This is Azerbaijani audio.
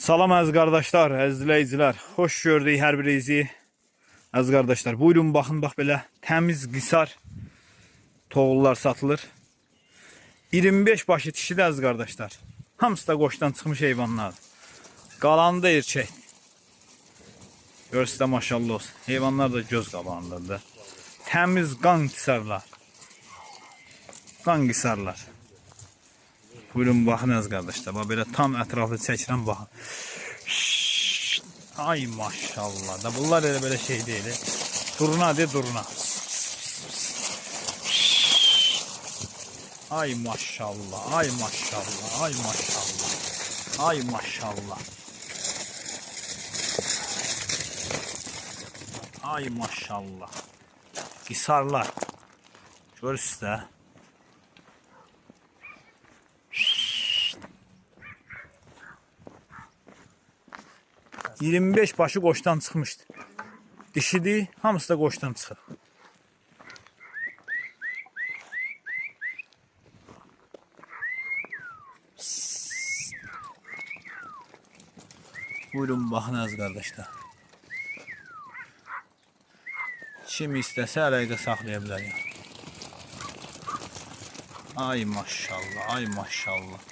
Salam əziz qardaşlar, əziz izləyicilər. Xoş gördük hər birinizi. Əziz qardaşlar, buyurun baxın, bax belə təmiz qisar toğullar satılır. 25 başı dişidir əziz qardaşlar. Hamısı da qoşdan çıxmış heyvanlardır. Qalanı da erkək. Görürsüz də maşallah olsun. Heyvanlar da göz qabağındadır. Təmiz qan qisarlar. Qan qisarlar. Buyurun baxın əziz qardaşlar. Bax belə tam ətraflı çəkirəm baxın. Ay maşallah da bunlar elə belə şey deyil. Durna de durna. Ay maşallah, ay maşallah, ay maşallah. Ay maşallah. Ay maşallah. Qisarlar. Görürsüz də. ...25 başı qoşdan çıxmışdı. Dişidir, hamısı da qoşdan çıxır. Buyurun baxın əziz qardaşlar. Kim istəsə əleydə saxlaya bilər. Ay maşallah, ay maşallah.